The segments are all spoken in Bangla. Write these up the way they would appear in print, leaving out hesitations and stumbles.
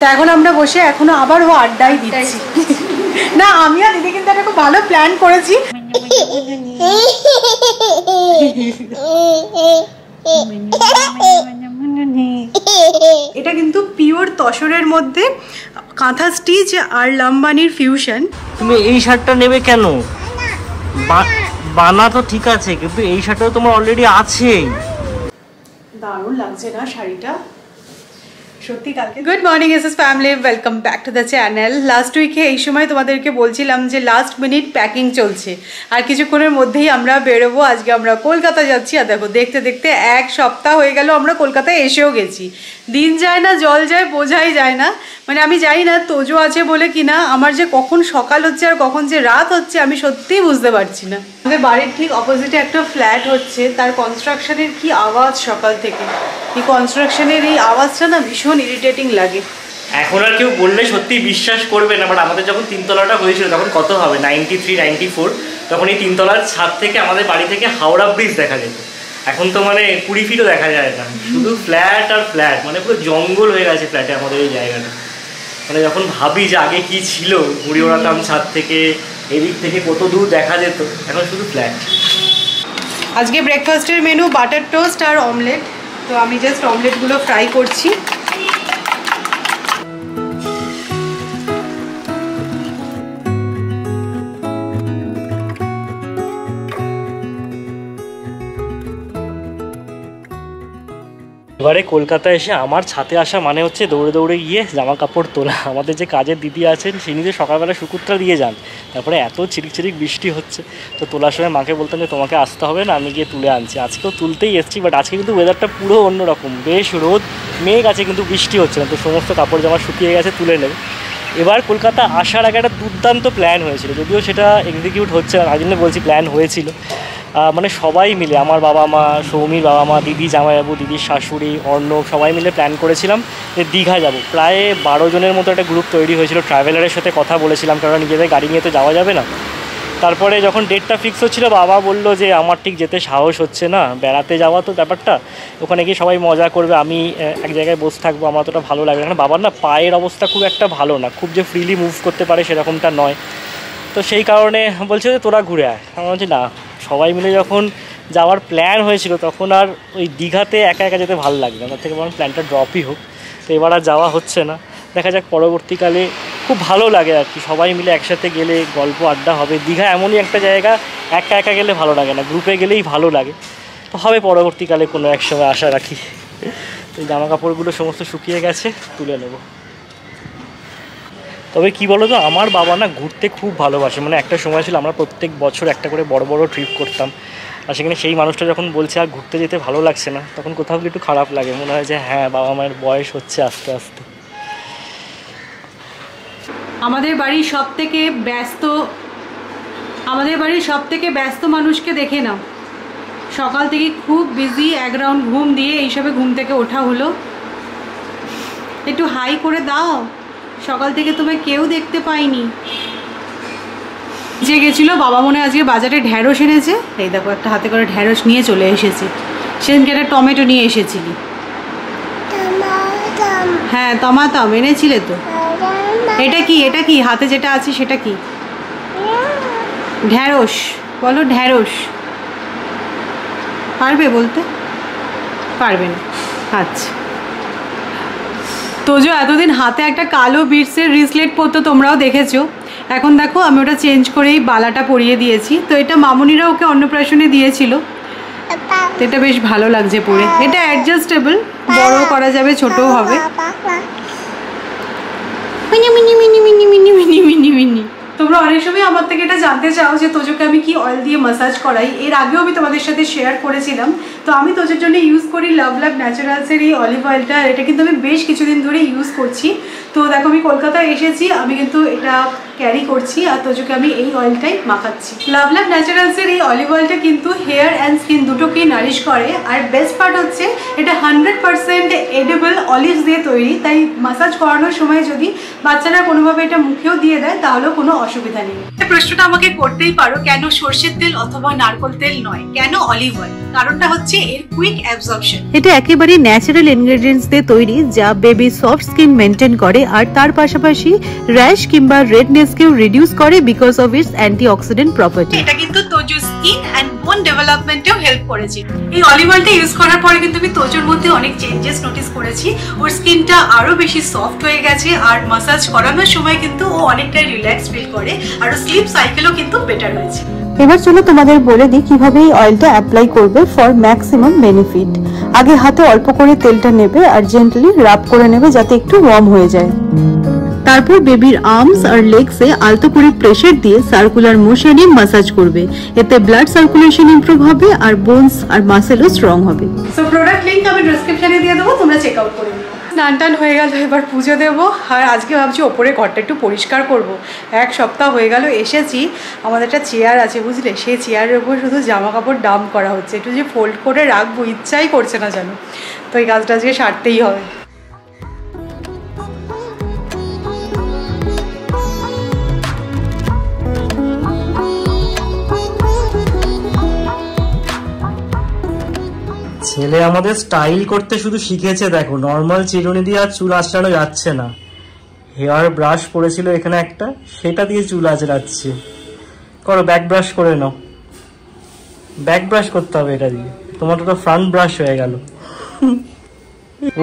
এখন আমরা বসে এখনো আবার ও আড্ডাই দিচ্ছি। না আমি আর দিদি কিন্তু একটা খুব ভালো প্ল্যান করেছি। এটা কিন্তু পিওর তসরের মধ্যে কাঁথা স্টিচ আর লাম্বানির ফিউশন। তুমি এই শার্টটা নেবে কেন? বানা তো ঠিক আছে, কিন্তু এই শার্টটা তোমার অলরেডি আছেই। দারুণ লাগছে না শাড়িটা সত্যি কালকে। Good morning SS family, welcome back to the channel. Last উইকে এই সময় তোমাদেরকে বলছিলাম যে লাস্ট মিনিট প্যাকিং চলছে আর কিছুক্ষণের মধ্যেই আমরা বেরোবো। আজকে আমরা কলকাতা যাচ্ছি আর দেখো দেখতে দেখতে এক সপ্তাহ হয়ে গেল আমরা কলকাতায় এসেও গেছি। দিন যায় না জল যায় বোঝাই যায় না। মানে আমি জানি না তোজো আছে বলে কিনা আমার যে কখন সকাল হচ্ছে আর কখন যে রাত হচ্ছে আমি সত্যিই বুঝতে পারছি না। আমাদের বাড়ির ঠিক অপোজিটে একটা ফ্ল্যাট হচ্ছে, তার কনস্ট্রাকশনের কি আওয়াজ সকাল থেকে। এই কনস্ট্রাকশনের এই আওয়াজটা না ভীষণ ইরিটেটিং লাগে। এখন আর কেউ বললে সত্যি বিশ্বাস করবে না, বাট আমাদের যখন তিনতলাটা হয়েছিল তখন কত হবে 93, 94, তখন এই তিনতলার ছাদ থেকে আমাদের বাড়ি থেকে হাওড়া ব্রিজ দেখা যেত। এখন তো মানে 20 ফিটও দেখা যায় না, শুধু ফ্ল্যাট আর ফ্ল্যাট, মানে পুরো জঙ্গল হয়ে গেছে ফ্ল্যাটে আমাদের এই জায়গাটা। মানে যখন ভাবি যে আগে কি ছিল, ঘুড়ি ওড়াতাম ছাদ থেকে, এদিক থেকে কত দূর দেখা যেত, এখন শুধু ফ্ল্যাট। আজকে ব্রেকফাস্টের মেনু বাটার টোস্ট আর অমলেট। তো আমি জাস্ট অমলেটগুলো ফ্রাই করছি। এবারে কলকাতায় এসে আমার ছাদে আসা মানে হচ্ছে দৌড়ে দৌড়ে গিয়ে জামা কাপড় তোলা। আমাদের যে কাজের দিদি আছেন সে নিজে সকালবেলা শুকুরটা দিয়ে যান, তারপরে এত চিরিক চিরিক বৃষ্টি হচ্ছে, তো তোলার সময় মাকে বলতাম যে তোমাকে আসতে হবে না, আমি গিয়ে তুলে আনছি। আজকেও তুলতেই এসেছি, বাট আজকে কিন্তু ওয়েদারটা পুরো অন্যরকম, বেশ রোদ, মেঘ আছে কিন্তু বৃষ্টি হচ্ছে না। তো সমস্ত কাপড় জামা শুকিয়ে গেছে, তুলে নেবে। এবার কলকাতা আসার আগে একটা দুর্দান্ত প্ল্যান হয়েছিল, যদিও সেটা এক্সিকিউট হচ্ছে না, তাই জন্য বলছি প্ল্যান হয়েছিল। মানে সবাই মিলে, আমার বাবা মা, সৌমির বাবা মা, দিদি জামাইবাবু, দিদির শাশুড়ি, অর্ণব, সবাই মিলে প্ল্যান করেছিলাম যে দীঘা যাব। প্রায় 12 জনের মতো একটা গ্রুপ তৈরি হয়েছিল। ট্রাভেলারের সাথে কথা বলেছিলাম, কারণ নিজেদের গাড়ি নিয়ে তো যাওয়া যাবে না। তারপরে যখন ডেটটা ফিক্স হচ্ছিল বাবা বললো যে আমার ঠিক যেতে সাহস হচ্ছে না, বেড়াতে যাওয়া তো ব্যাপারটা, ওখানে গিয়ে সবাই মজা করবে, আমি এক জায়গায় বসে থাকবো, আমার অতটা ভালো লাগবে না। বাবার না পায়ের অবস্থা খুব একটা ভালো না, খুব যে ফ্রিলি মুভ করতে পারে সেরকমটা নয়। তো সেই কারণে বলছে যে তোরা ঘুরে আয়। আমার বলছি না, সবাই মিলে যখন যাওয়ার প্ল্যান হয়েছিল তখন আর ওই দীঘাতে একা একা যেতে ভালো লাগবে না, তার থেকে বরং প্ল্যানটা ড্রপই হোক। তো এবার আর যাওয়া হচ্ছে না, দেখা যাক পরবর্তীকালে। খুব ভালো লাগে আর কি, সবাই মিলে একসাথে গেলে গল্প আড্ডা হবে। দীঘা এমনই একটা জায়গা, একা একা গেলে ভালো লাগে না, গ্রুপে গেলেই ভালো লাগে। তো হবে পরবর্তীকালে কোনো এক সময়, আশা রাখি। তো জামা কাপড়গুলো সমস্ত শুকিয়ে গেছে, তুলে নেবো। তবে কি বলো তো, আমার বাবা না ঘুরতে খুব ভালোবাসে। মানে একটা সময় ছিল আমরা প্রত্যেক বছর একটা করে বড় বড় ট্রিপ করতাম, আর সেখানে সেই মানুষটা যখন বলছে আর ঘুরতে যেতে ভালো লাগছে না, তখন কোথাও একটু খারাপ লাগে, মনে হয় যে হ্যাঁ বাবা মায়ের বয়স হচ্ছে আস্তে আস্তে। আমাদের বাড়ির সব থেকে ব্যস্ত মানুষকে দেখে নাও। সকাল থেকে খুব বিজি, এক রাউন্ড ঘুম দিয়ে এইসবে ঘুম থেকে ওঠা হলো। একটু হাই করে দাও, সকাল থেকে তোমায় কেউ দেখতে পাইনি। যে গেছিলো বাবা মনে আজকে বাজারে ঢ্যাঁড়স এনেছে, এই দেখো একটা হাতে করে ঢ্যাঁড়স নিয়ে চলে এসেছি। সেদিনকে একটা টমেটো নিয়ে এসেছিলি। হ্যাঁ টমাটম এনেছিলে তো। এটা কি হাতে যেটা আছে সেটা কি? ঢ্যাঁড়স বলো, ঢ্যাঁড়স। পারবে বলতে? পারবে না, আচ্ছা। তোজো এতদিন হাতে একটা কালো বিটসের রিসলেট পরতো, তোমরাও দেখেছো। এখন দেখো আমি ওটা চেঞ্জ করেই বালাটা পরিয়ে দিয়েছি। তো এটা মামুনিরা ওকে অন্নপ্রাশনে দিয়েছিল, তো এটা বেশ ভালো লাগছে পরে। এটা অ্যাডজাস্টেবল, বড় করা যাবে, ছোটও হবে। Mini mini mini mini mini mini mini mini. তোমরা অনেক সময় আমার থেকে এটা জানতে চাও যে তোজোকে আমি কি অয়েল দিয়ে ম্যাসাজ করাই। এর আগেও আমি তোমাদের সাথে শেয়ার করেছিলাম। তো আমি তোজোর জন্য ইউজ করি লাভ ন্যাচারালসের এই অলিভ অয়েলটা। এটা কিন্তু আমি বেশ কিছুদিন ধরে ইউজ করছি। তো দেখো আমি কলকাতায় এসেছি, আমি কিন্তু এটা ক্যারি করছি আর তোজোকে আমি এই অয়েলটাই মাখাচ্ছি। লাভ ন্যাচারালসের এই অলিভ অয়েলটা কিন্তু হেয়ার অ্যান্ড স্কিন দুটোকেই নারিশ করে। আর বেস্ট পার্ট হচ্ছে এটা 100% এডিবল অলিভস দিয়ে তৈরি, তাই ম্যাসাজ করানোর সময় যদি বাচ্চারা কোনোভাবে এটা মুখেও দিয়ে দেয় তাহলেও কোনো অসুবিধা অসুবিধা নেই। প্রশ্নটা আমাকে করতেই পারো, কেন সরষের তেল অথবা নারকেল তেল নয়, কেন অলিভ অয়েল? কারণটা হচ্ছে এর কুইক অ্যাবজর্পশন। এটা একেবারে ন্যাচারাল ইনগ্রেডিয়েন্টস দিয়ে তৈরি, যা বেবি সফট স্কিন মেনটেন করে আর তার পাশাপাশি র্যাশ কিংবা রেডনেসকেও রিডিউস করে because of its antioxidant property. এটা কিন্তু তোজোর স্কিন এন্ড বোন ডেভেলপমেন্টেও হেল্প করেছে। এই অলিভ অয়েলটা ইউজ করার পরে কিন্তু আমি তোজোর মধ্যে অনেক চেঞ্জেস নোটিস করেছি। ওর স্কিনটা আরো বেশি সফট হয়ে গেছে আর মাসাজ করানোর সময় কিন্তু ও অনেকটাই রিল্যাক্স ফিল করে আর স্লিপ সাইকেলও কিন্তু বেটার হয়েছে। এবার চলো তোমাদের বলে দিই কিভাবে এই অয়েলটা অ্যাপ্লাই করবে ফর ম্যাক্সিমাম বেনিফিট। আগে হাতে অল্প করে তেলটা নেবে আর জেন্টলি রাব করে নেবে যাতে একটু ওয়ার্ম হয়ে যায়। তারপর বেবির আর্মস আর লেগসে আলতো করে প্রেসার দিয়ে সার্কুলার মোশনে ম্যাসাজ করবে। এতে ব্লাড সার্কুলেশন ইমপ্রুভ হবে আর বোনস আর মাসেলও স্ট্রং হবে। সো প্রোডাক্ট লিংক আমি ডেসক্রিপশনে দিয়ে দেবো, তোমরা চেক আউট করে নিও। স্নান টান হয়ে গেল, এবার পুজো দেবো। আর আজকে ভাবছি ওপরে ঘরটা একটু পরিষ্কার করব। এক সপ্তাহ হয়ে গেল এসেছি, আমাদের একটা চেয়ার আছে বুঝলে, সেই চেয়ারের উপর শুধু জামা কাপড় ডাম্প করা হচ্ছে। একটু যে ফোল্ড করে রাখবো ইচ্ছাই করছে না জানো, তো এই কাজটা আজকে সারতেই হবে। ছেলে আমাদের স্টাইল করতে শুধু শিখেছে, দেখো নর্মাল চিরুনি দিয়ে আর চুল আঁচড়ানো যাচ্ছে না। হেয়ার ব্রাশ পড়েছিল এখানে একটা, সেটা দিয়ে চুল আঁচড়াচ্ছে। করো, ব্যাক ব্রাশ করে নাও। ব্যাক ব্রাশ করতে হবে এটা দিয়ে, তোমার তো ফ্রন্ট ব্রাশ হয়ে গেল।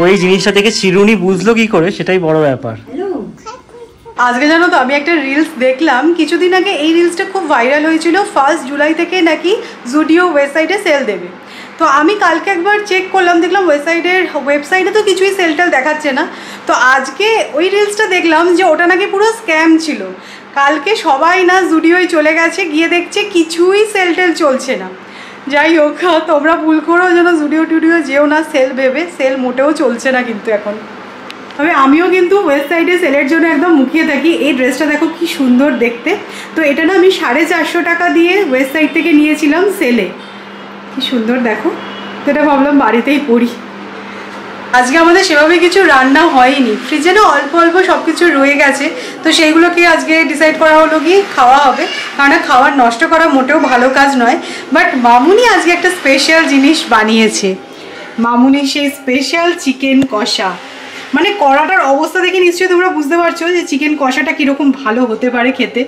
ওই জিনিসটা দেখে চিরুনি বুঝলো কি করে, সেটাই বড় ব্যাপার। আজকে জানো তো আমি একটা রিলস দেখলাম কিছুদিন আগে, এই রিলসটা খুব ভাইরাল হয়েছিল। 1 জুলাই থেকে নাকি জুডিও ওয়েবসাইটে সেল দেবে। তো আমি কালকে একবার চেক করলাম, দেখলাম ওয়েবসাইটে তো কিছুই সেল টেল দেখাচ্ছে না। তো আজকে ওই রিলসটা দেখলাম যে ওটা নাকি পুরো স্ক্যাম ছিল। কালকে সবাই না জুডিওয় চলে গেছে, গিয়ে দেখছে কিছুই সেল টেল চলছে না। যাই হোক, তোমরা ভুল করো যেন জুডিও টুডিও যেও না সেল ভেবে, সেল মোটেও চলছে না কিন্তু এখন। তবে আমিও কিন্তু ওয়েবসাইটে সেলের জন্য একদম মুখিয়ে থাকি। এই ড্রেসটা দেখো কি সুন্দর দেখতে। তো এটা না আমি 450 টাকা দিয়ে ওয়েবসাইট থেকে নিয়েছিলাম সেলে। কি সুন্দর দেখো, তো এটা ভাবলাম বাড়িতেই পরি। আজকে আমাদের সেভাবে কিছু রান্না হয়নি, ফ্রিজে না অল্প অল্প সব কিছু রয়ে গেছে। তো সেইগুলোকে আজকে ডিসাইড করা হলো কি খাওয়া হবে, কারণ খাবার নষ্ট করা মোটেও ভালো কাজ নয়। বাট মামুনি আজকে একটা স্পেশাল জিনিস বানিয়েছে। মামুনি সেই স্পেশাল চিকেন কষা, মানে কড়াটার অবস্থা দেখে নিশ্চয়ই তোমরা বুঝতে পারছো যে চিকেন কষাটা কীরকম ভালো হতে পারে খেতে।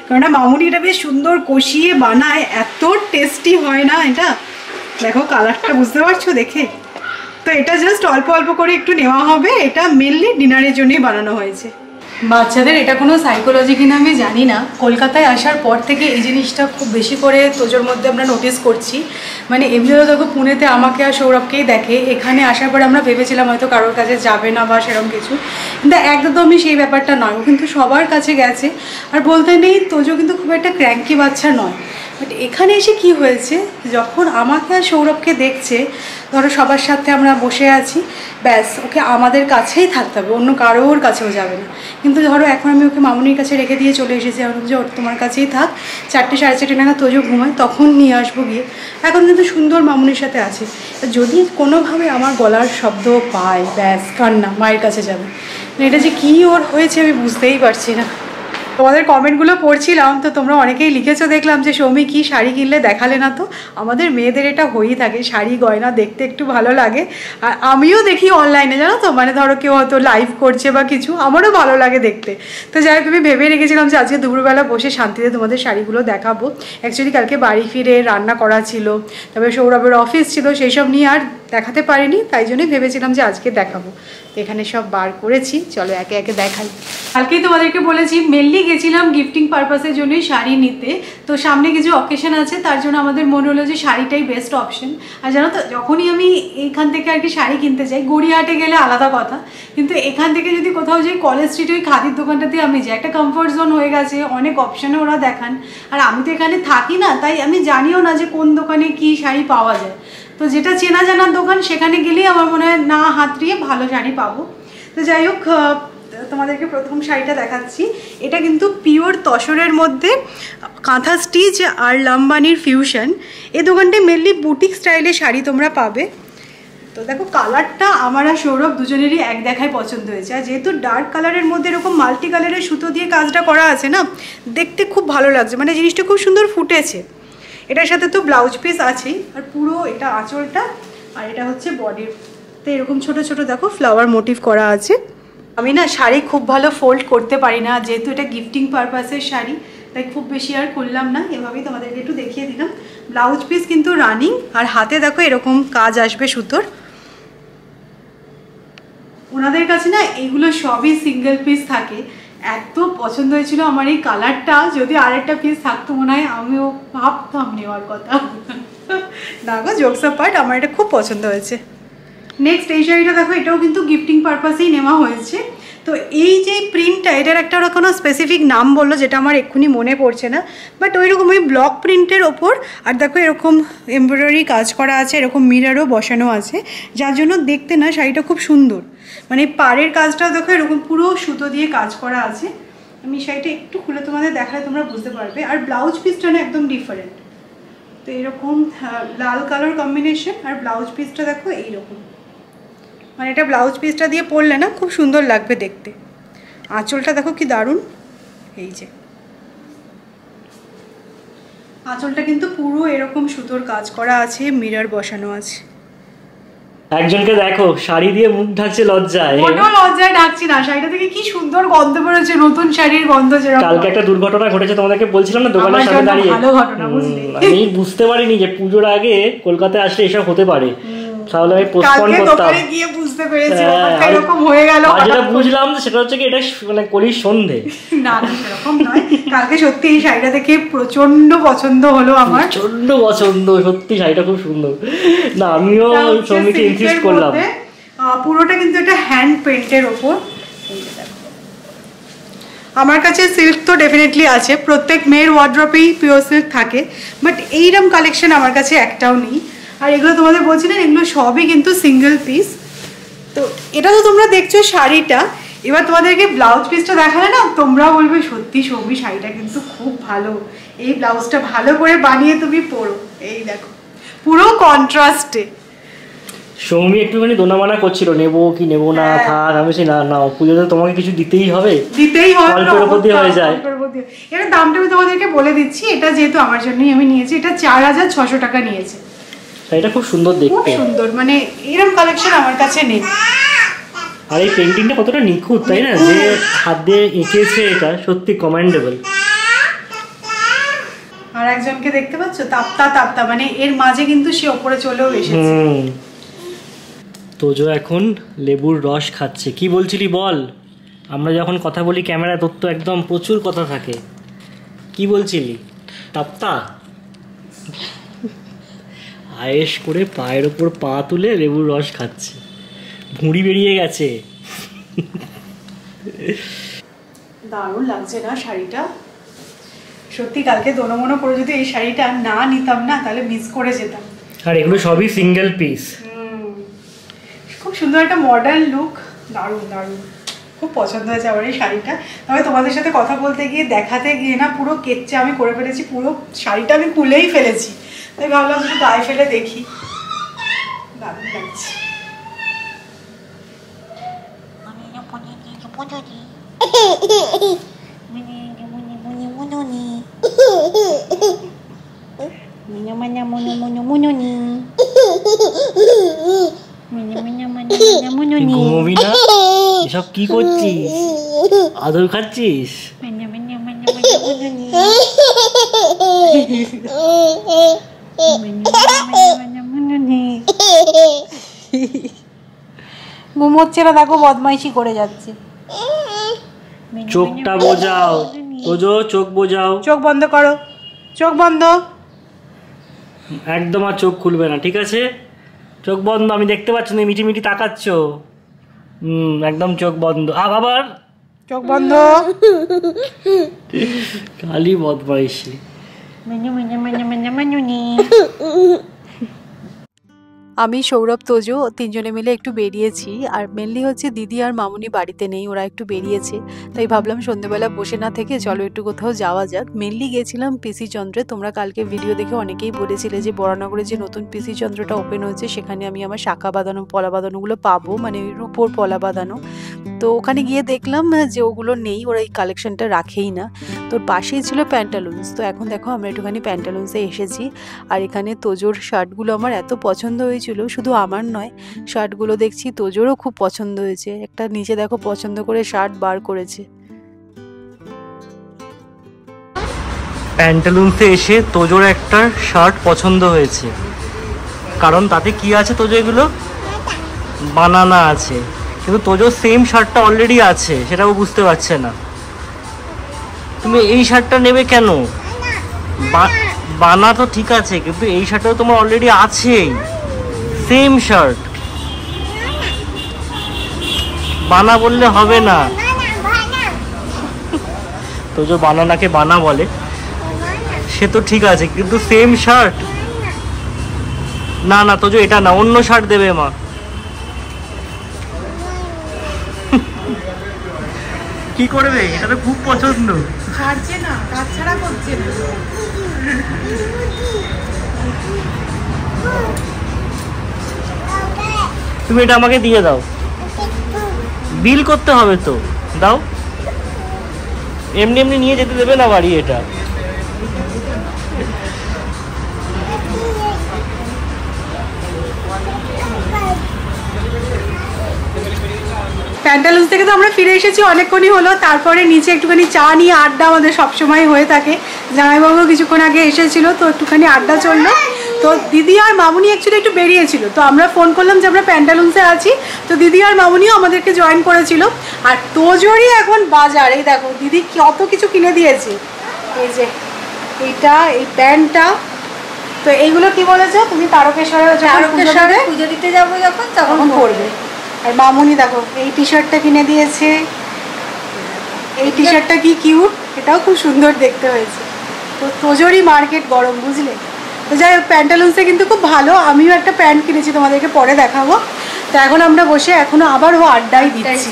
কারণ মামুনি এটা বেশ সুন্দর কষিয়ে বানায়, এত টেস্টি হয় না এটা। দেখো কালারটা বুঝতে পারছো দেখে। তো এটা জাস্ট অল্প অল্প করে একটু নেওয়া হবে। এটা মেনলি ডিনারের জন্যই বানানো হয়েছে। বাচ্চাদের এটা কোনো সাইকোলজি কিনা আমি জানি না, কলকাতায় আসার পর থেকে এই জিনিসটা খুব বেশি করে তোজোর মধ্যে আমরা নোটিস করছি। মানে এমনিও দেখো পুনেতে আমাকে আর সৌরভকেই দেখে, এখানে আসার পরে আমরা ভেবেছিলাম হয়তো কারোর কাছে যাবে না বা সেরকম কিছু, কিন্তু একদমই সেই ব্যাপারটা নয়। ও কিন্তু সবার কাছে গেছে। আর বলতে নেই তোজো কিন্তু খুব একটা ক্র্যাঙ্কি বাচ্চা নয়। বাট এখানে এসে কি হয়েছে, যখন আমাকে আর সৌরভকে দেখছে, ধরো সবার সাথে আমরা বসে আছি, ব্যাস ওকে আমাদের কাছেই থাকতে হবে, অন্য কারোর কাছেও যাবে না। কিন্তু ধরো এখন আমি ওকে মামুনির কাছে রেখে দিয়ে চলে এসেছি, আমি যে ওর তোমার কাছেই থাক, 4টে 4:30 নাগাদ তোজো ঘুমায়, তখন নিয়ে আসবো গিয়ে। এখন কিন্তু সুন্দর মামুনির সাথে আছে। যদি কোনোভাবে আমার গলার শব্দ পায়, ব্যাস কান্না, মায়ের কাছে যাবে। এটা যে কী ওর হয়েছে আমি বুঝতেই পারছি না। তোমাদের কমেন্টগুলো পড়ছিলাম, তো তোমরা অনেকেই লিখেছো দেখলাম যে সৌমি কি শাড়ি কিনলে দেখালে না। তো আমাদের মেয়েদের এটা হয়েই থাকে, শাড়ি গয়না দেখতে একটু ভালো লাগে। আর আমিও দেখি অনলাইনে, জানো তো, মানে ধরো কেউ হয়তো লাইভ করছে বা কিছু, আমারও ভালো লাগে দেখতে। তো যাই হোক আমি ভেবে রেখেছিলাম যে আজকে দুপুরবেলা বসে শান্তিতে তোমাদের শাড়িগুলো দেখাবো। অ্যাকচুয়ালি কালকে বাড়ি ফিরে রান্না করা ছিল, তবে সৌরভের অফিস ছিল, সেই সব নিয়ে আর দেখাতে পারিনি, তাই জন্যই ভেবেছিলাম যে আজকে দেখাবো। এখানে সব বার করেছি, চলো একে একে দেখাই। কালকেই তোমাদেরকে বলেছি মেনলি গেছিলাম গিফটিং পারপাসের জন্যই শাড়ি নিতে। তো সামনে কিছু অকেশন আছে, তার জন্য আমাদের মনে হলো যে শাড়িটাই বেস্ট অপশন। আর জানো তো, যখনই আমি এইখান থেকে আর কি শাড়ি কিনতে যাই, গড়িয়াহাটে গেলে আলাদা কথা, কিন্তু এখান থেকে যদি কোথাও যাই, কলেজ স্ট্রিটে ওই খাদির দোকানটাতে আমি যাই, একটা কমফোর্ট জোন হয়ে গেছে, অনেক অপশানে ওরা দেখান। আর আমি তো এখানে থাকি না, তাই আমি জানিও না যে কোন দোকানে কি শাড়ি পাওয়া যায়। তো যেটা চেনা জানার দোকান, সেখানে গেলেই আমার মনে হয় না হাতড়িয়ে ভালো শাড়ি পাবো। তো যাই হোক, তোমাদেরকে প্রথম শাড়িটা দেখাচ্ছি। এটা কিন্তু পিওর তসরের মধ্যে কাঁথা স্টিচ আর লাম্বানির ফিউশন। এই দোকানটায় মেনলি বুটিক স্টাইলে শাড়ি তোমরা পাবে। তো তো দেখো কালারটা আমার আর সৌরভ দুজনেরই এক দেখায় পছন্দ হয়েছে। আর যেহেতু ডার্ক কালারের মধ্যে এরকম মাল্টি কালারের সুতো দিয়ে কাজটা করা আছে না, দেখতে খুব ভালো লাগছে, মানে জিনিসটা খুব সুন্দর ফুটেছে। এটার সাথে তো ব্লাউজ পিস আছেই, আর পুরো এটা আঁচলটা, আর এটা হচ্ছে বডির। তো এরকম ছোট ছোট দেখো ফ্লাওয়ার মোটিভ করা আছে। আমি না শাড়ি খুব ভালো ফোল্ড করতে পারি না, যেহেতু এটা গিফটিং পারপাসের শাড়ি, তাই খুব বেশি আর করলাম না, এভাবেই তোমাদেরকে একটু দেখিয়ে দিলাম। ব্লাউজ পিস কিন্তু রানিং, আর হাতে দেখো এরকম কাজ আসবে সুতোর। ওনাদের কাছে না এগুলো সবই সিঙ্গেল পিস থাকে। এত পছন্দ হয়েছিল আমার এই কালারটা, যদি আরেকটা পিস থাকতো মনে হয় আমিও ভাবতাম নেওয়ার কথা। না গো, জোকস অ্যাপার্ট, আমার এটা খুব পছন্দ হয়েছে। নেক্সট এই শাড়িটা দেখো, এটাও কিন্তু গিফটিং পারপাসেই নেওয়া হয়েছে। তো এই যে প্রিন্টটা, এটার একটা ওরা কোনো স্পেসিফিক নাম বললো, যেটা আমার এক্ষুনি মনে পড়ছে না, বাট ওই রকম ওই ব্লক প্রিন্টের ওপর। আর দেখো এরকম এমব্রয়ডারি কাজ করা আছে, এরকম মিররও বসানো আছে, যার জন্য দেখতে না শাড়িটা খুব সুন্দর। মানে পাড়ের কাজটাও দেখো এরকম পুরো সুতো দিয়ে কাজ করা আছে। আমি শাড়িটা একটু খুলে তোমাদের দেখালে তোমরা বুঝতে পারবে। আর ব্লাউজ পিসটা না একদম ডিফারেন্ট। তো এরকম লাল কালার কম্বিনেশন, আর ব্লাউজ পিসটা দেখো এইরকম, মানে এটা ব্লাউজ পিসটা দিয়ে পরলে না খুব সুন্দর লাগবে দেখতে। আঁচলটা দেখো কি দারুণ, এই যে আঁচলটা কিন্তু পুরো এরকম সুতোর কাজ করা আছে, মিরর বসানো আছে। একজনকে দেখো শাড়ি দিয়ে মুখ ঢাকছে লজ্জায়। ওটা লজ্জায় ঢাকছি না, শাড়িটা থেকে কি সুন্দর গন্ধ বেরোচ্ছে, নতুন শাড়ির গন্ধ। যেরকম কালকে একটা দুর্ঘটনা ঘটেছে, তোমাদেরকে বলছিলাম না দোকানের সামনে দাঁড়িয়ে। ভালো ঘটনা, বুঝলি? আমি বুঝতে পারিনি যে পুজোর আগে কলকাতায় আসলে এসব হতে পারে, তাহলে আমি পোস্টপোন করতাম। গিয়ে বুঝতে পেরেছি ব্যাপারটা এরকম হয়ে গেল। আর যেটা বুঝলাম সেটা হচ্ছে কি এটা মানে কলির সন্ধে। না না, সেরকম নয়। কালকে সত্যি এই শাড়িটা দেখে প্রচন্ড পছন্দ হলো আমার, প্রচন্ড পছন্দ, সত্যি শাড়িটা খুব সুন্দর। না আমিও সৌমিকে ইনসিস্ট করলাম। পুরোটা কিন্তু এটা হ্যান্ড পেইন্টের ওপর। আমার কাছে সিল্ক তো ডেফিনেটলি আছে, প্রত্যেক মেয়ের ওয়ার্ড্রপেই পিওর সিল্ক থাকে, বাট এইরকম কালেকশন আমার কাছে একটাও নেই। আর এগুলো তোমাদের বলছি না, এগুলো সবই কিন্তু সিঙ্গেল পিস। তো এটা তো তোমরা দেখছো শাড়িটা, এবার তোমাদেরকে ব্লাউজ পিসটা দেখালে না তোমরা বলবে সত্যি সৌমি শাড়িটা কিন্তু খুব ভালো, এই ব্লাউজটা ভালো করে বানিয়ে তুমি পরো। এই দেখো পুরো কন্ট্রাস্টে। সৌমি একটুখানি দোনামানা করছিল, নেবো কি নেবো না, থাক। আমি বলছি না না, পুজোতে তোমাকে কিছু দিতেই হবে, অল্পের উপর দিয়ে হয়ে যায়। এর দামটা আমি তোমাদেরকে বলে দিচ্ছি, এটা যেহেতু আমার জন্যই আমি নিয়েছি, এটা 4600 টাকা নিয়েছে। এটা খুব সুন্দর দেখতে, খুব সুন্দর, মানে এরকম কালেকশন আমার কাছে নেই। আর এই পেইন্টিংটা কতটা নিখুঁত, তাই না? যে হাত দিয়ে এঁকেছে এটা সত্যি কমেন্ডেবল। আর একজনকে দেখতে পাচ্ছ তাপ্তা তাপ্তা, মানে এর মাঝে কিন্তু সে ওপরে চলেও এসেছে। তোজো এখন লেবুর রস খাচ্ছে। কি বলছিলি বল? আমরা যখন কথা বলি ক্যামেরায় তোর তো একদম প্রচুর কথা থাকে। কি বলছিলি? তাপ্তা আয়েশ করে পায়ের ওপর পা তুলে লেবুর রস খাচ্ছে, ভুঁড়ি বেরিয়ে গেছে। দারুণ লাগছে না শাড়িটা? সত্যি কালকে দোনমনো করে যদি এই শাড়িটা না নিতাম না, তাহলে মিস করে যেতাম। আর এগুলো সবই সিঙ্গেল পিস। খুব সুন্দর একটা মডার্ন লুক, দারুণ দারুণ, খুব পছন্দ হয়েছে আমার এই শাড়িটা। তবে তোমাদের সাথে কথা বলতে গিয়ে দেখাতে গিয়ে না পুরো কেচ্চা আমি করে ফেলেছি, পুরো শাড়িটা আমি খুলেই ফেলেছি। তাই ভাবলাম একটু গায়ে ফেলে দেখি, দারুণ লাগছে। ঘুমোবি না? এসব কি করছিস? আদর খাচ্ছিস? ঘুমোচ্ছে না, দেখো বদমাইশি করে যাচ্ছে। চোখটা বোঝাও তোজো, চোখ বোঝাও। চোখ বন্ধ করো, চোখ বন্ধ। একদম আর চোখ খুলবে না, ঠিক আছে? চোখ বন্ধ। আমি দেখতে পাচ্ছি না, মিটি মিটি তাকাচ্ছ। একদম চোখ বন্ধ। আবার চোখ বন্ধ। খালি বদমাইশি। আমি সৌরভ তোজো তিনজনে মিলে একটু বেরিয়েছি। আর মেনলি হচ্ছে দিদি আর মামুনি বাড়িতে নেই, ওরা একটু বেরিয়েছে। তাই ভাবলাম সন্ধ্যেবেলা বসে না থেকে চলো একটু কোথাও যাওয়া যাক। মেনলি গেছিলাম পিসি চন্দ্রে। তোমরা কালকে ভিডিও দেখে অনেকেই বলেছিলে যে বরানগরে যে নতুন পিসি চন্দ্রটা ওপেন হয়েছে সেখানে আমি আমার শাখা বাঁধানো পলা বাঁধানোগুলো পাবো, মানে রূপোর পলা বাঁধানো। তো ওখানে গিয়ে দেখলাম যে ওগুলো নেই, ওরা এই কালেকশনটা রাখেই না। তোর পাশেই ছিল প্যান্টালুন্স। তো এখন দেখো আমরা একটুখানি প্যান্টালুন্সে এসেছি। আর এখানে তোজোর শার্টগুলো আমার এত পছন্দ হয়েছিল, শুধু আমার নয়, শার্টগুলো দেখছি তোজোরও খুব পছন্দ হয়েছে। একটা নিচে দেখো পছন্দ করে শার্ট বার করেছে। প্যান্টালুন্সে এসে তোজোর একটা শার্ট পছন্দ হয়েছে, কারণ তাতে কি আছে তোজো, এগুলো বানানা আছে, কিন্তু তোজোর সেম শার্টটা অলরেডি আছে, সেটাও বুঝতে পারছে না। তুমি এই শার্টটা নেবে কেন? বানা তো ঠিক আছে, কিন্তু এই শার্টটাও তোমার অলরেডি আছেই, সেম শার্ট। বানা বললে হবে না। তোজো বানানাকে বানা বলে, সে তো ঠিক আছে, কিন্তু সেম শার্ট না। না তোজো এটা না, অন্য শার্ট দেবে মা। কি করবে? এটা তো খুব পছন্দ। ছাড়ছে না, কাজ ছাড়া করছে না। তুমি এটা আমাকে দিয়ে দাও, বিল করতে হবে তো, দাও। এমনি এমনি নিয়ে যেতে দেবে না বাড়ি এটা। প্যান্টালুন্স থেকে তো আমরা ফিরে এসেছি, অনেকক্ষণই হলো। তারপরে নিচে একটুখানি চা নিয়ে আড্ডা আমাদের সবসময় হয়ে থাকে। জামাইবাবু কিছুক্ষণ আগে এসেছিল, তো একটুখানি আড্ডা চললো। তো দিদি আর মামুনি অ্যাকচুয়ালি একটু বেরিয়েছিল, তো আমরা ফোন করলাম যে আমরা প্যান্টালুন্সে আছি। তো দিদি আর মামুনিও আমাদেরকে জয়েন করেছিল। আর তোজোরই এখন বাজার, এই দেখো দিদি কত কিছু কিনে দিয়েছে। এই যে এইটা, এই প্যান্টটা, তো এইগুলো কি বলেছো তুমি? তারকেশ্বরে পুজো দিতে যাবো যখন, তখন পরবে। আর মামুনি দেখো এই টি শার্টটা কিনে দিয়েছে। এই টি শার্টটা কি কিউট, এটাও খুব সুন্দর দেখতে হয়েছে। তো তোজোরই মার্কেট গরম, বুঝলে। তো যাই হোক, প্যান্টালুন্সে কিন্তু খুব ভালো। আমিও একটা প্যান্ট কিনেছি, তোমাদেরকে পরে দেখাবো। তো এখন আমরা বসে এখনো আবার আড্ডাই দিচ্ছি।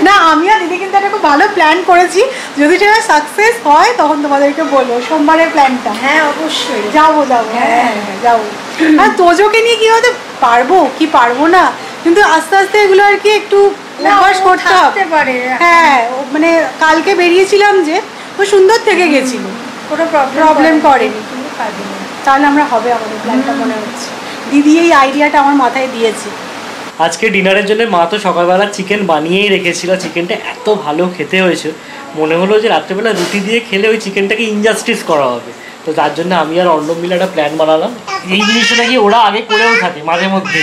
না, আমি আর দিদি কিন্তু একটা খুব ভালো প্ল্যান করেছি, যদি সেটা সাকসেস হয় তখন তোমাদেরকে বলবো। সোমবারের প্ল্যানটা। হ্যাঁ অবশ্যই যাবো। হ্যাঁ যাবো। আর তোজোকে নিয়ে কি হতে পারবো কি পারবো না, কিন্তু আস্তে আস্তে এগুলো আর কি একটু অভ্যাস করতে পারে। হ্যাঁ, মানে কালকে বেরিয়েছিলাম যে ও সুন্দর থেকে গেছিল, কোনো প্রবলেম করেনি। তাহলে আমরা হবে আমাদের প্ল্যানটা, মনে হচ্ছে। দিদি এই আইডিয়াটা আমার মাথায় দিয়েছে। আজকে ডিনারের জন্য মা তো সকালবেলা চিকেন বানিয়েই রেখেছিল। চিকেনটা এত ভালো খেতে হয়েছে, মনে হলো যে রাত্রেবেলা রুটি দিয়ে খেলে ওই চিকেনটাকে ইনজাস্টিস করা হবে। তো তার জন্য আমি আর অর্ণব মিলে একটা প্ল্যান বানালাম। এই জিনিসটা নাকি ওরা আগে করেও থাকে মাঝে মধ্যে।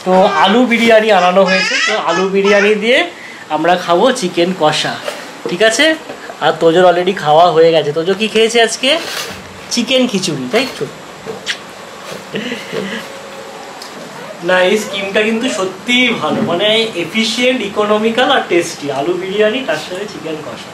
তো আলু বিরিয়ানি আনানো হয়েছে, তো আলু বিরিয়ানি দিয়ে আমরা খাবো চিকেন কষা, ঠিক আছে? আর তোজোর অলরেডি খাওয়া হয়ে গেছে। তোজো কি খেয়েছে আজকে? চিকেন খিচুড়ি, তাই তো? না, এই স্কিমটা কিন্তু সত্যিই ভালো, মানে এফিশিয়েন্ট, ইকোনমিক্যাল আর টেস্টি। আলু বিরিয়ানি তার সাথে চিকেন কষা।